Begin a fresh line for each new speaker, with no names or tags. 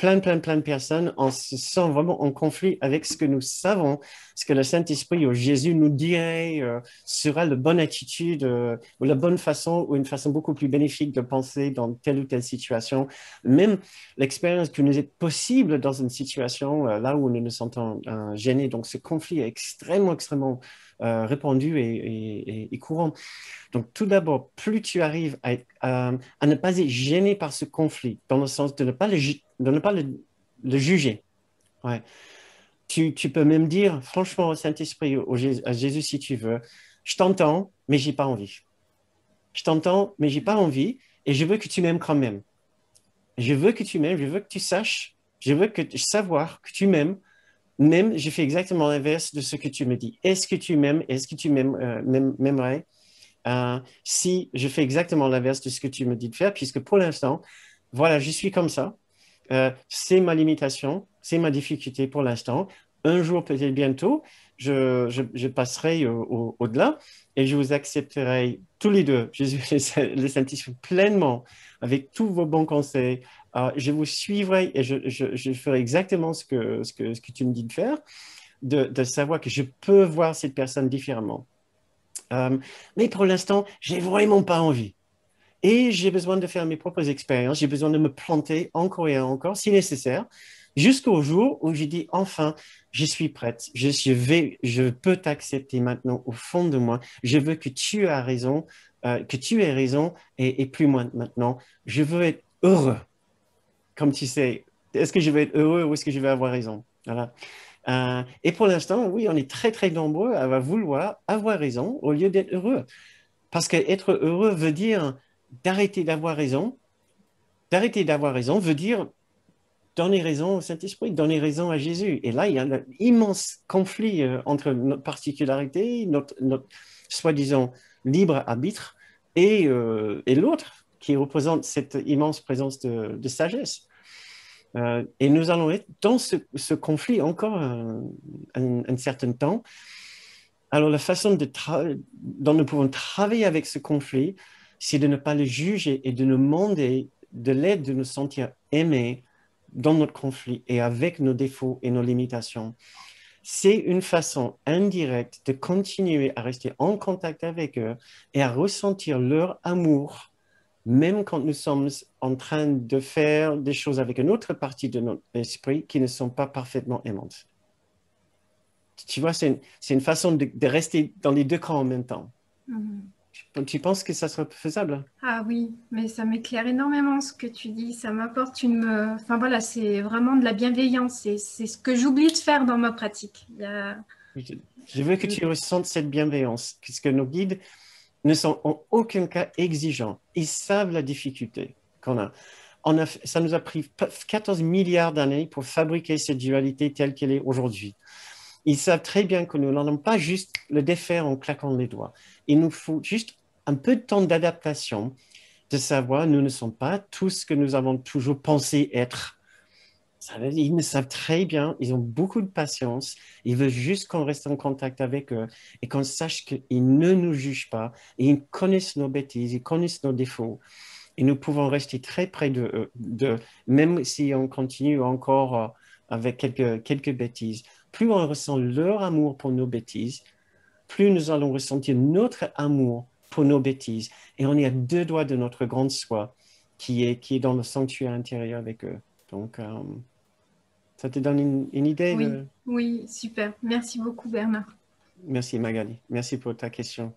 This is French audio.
plein de personnes, on se sent vraiment en conflit avec ce que nous savons, ce que le Saint-Esprit ou Jésus nous dirait sera la bonne attitude ou la bonne façon ou une façon beaucoup plus bénéfique de penser dans telle ou telle situation. Même l'expérience qui nous est possible dans une situation là où nous nous sentons gênés. Donc, ce conflit est extrêmement répandu et courant. Donc, tout d'abord, plus tu arrives à ne pas être gêné par ce conflit, dans le sens de ne pas le juger. Ouais. Tu peux même dire, franchement, au Saint-Esprit, à Jésus, si tu veux, je t'entends, mais j'ai pas envie. Je t'entends, mais j'ai pas envie, et je veux que tu m'aimes quand même. Je veux que tu m'aimes, je veux que tu saches, je veux savoir que tu m'aimes. Même, je fais exactement l'inverse de ce que tu me dis. Est-ce que tu m'aimes? Est-ce que tu m'aimerais? Si je fais exactement l'inverse de ce que tu me dis de faire, puisque pour l'instant, voilà, je suis comme ça. C'est ma limitation, c'est ma difficulté pour l'instant. Un jour, peut-être bientôt, je passerai au-delà et je vous accepterai tous les deux, Jésus le Saint-Esprit, pleinement, avec tous vos bons conseils. Je vous suivrai et je ferai exactement ce que tu me dis de faire, de savoir que je peux voir cette personne différemment. Euh, mais pour l'instant, j'ai vraiment pas envie. Et j'ai besoin de faire mes propres expériences. J'ai besoin de me planter encore et encore, si nécessaire, jusqu'au jour où j'ai dit enfin, je suis prête. Je peux t'accepter maintenant au fond de moi. Je veux que tu aies raison, que tu aies raison et plus moi maintenant. Je veux être heureux, comme tu sais. Est-ce que je vais être heureux ou est-ce que je vais avoir raison? Voilà. Et pour l'instant, oui, on est très nombreux à vouloir avoir raison au lieu d'être heureux. Parce qu'être heureux veut dire d'arrêter d'avoir raison. D'arrêter d'avoir raison veut dire donner raison au Saint-Esprit, donner raison à Jésus. Et là, il y a un immense conflit entre notre particularité, notre soi-disant libre arbitre et l'autre qui représente cette immense présence de sagesse. Et nous allons être dans ce conflit encore un certain temps. Alors, la façon dont nous pouvons travailler avec ce conflit, c'est de ne pas le juger et de nous demander de l'aide, de nous sentir aimés dans notre conflit et avec nos défauts et nos limitations. C'est une façon indirecte de continuer à rester en contact avec eux et à ressentir leur amour, même quand nous sommes en train de faire des choses avec une autre partie de notre esprit qui ne sont pas parfaitement aimantes. Tu vois, c'est une façon de rester dans les deux camps en même temps.
Mhm.
Tu penses que ça serait faisable?
Ah oui, mais ça m'éclaire énormément ce que tu dis. Ça m'apporte une... Enfin voilà, c'est vraiment de la bienveillance. C'est ce que j'oublie de faire dans ma pratique.
Je je veux que tu ressentes cette bienveillance, puisque nos guides ne sont en aucun cas exigeants. Ils savent la difficulté qu'on a. Ça nous a pris 14 milliards d'années pour fabriquer cette dualité telle qu'elle est aujourd'hui. Ils savent très bien que nous n'allons pas juste le défaire en claquant les doigts. Il nous faut juste un peu de temps d'adaptation, de savoir nous ne sommes pas tous ce que nous avons toujours pensé être. Ils le savent très bien, ils ont beaucoup de patience, ils veulent juste qu'on reste en contact avec eux et qu'on sache qu'ils ne nous jugent pas, et ils connaissent nos bêtises, ils connaissent nos défauts, et nous pouvons rester très près même si on continue encore avec quelques bêtises. Plus on ressent leur amour pour nos bêtises, plus nous allons ressentir notre amour pour nos bêtises. Et on est à deux doigts de notre grande soi qui est dans le sanctuaire intérieur avec eux. Donc, ça te donne une idée
Oui,
de...
oui, super. Merci beaucoup, Bernard.
Merci Magali. Merci pour ta question.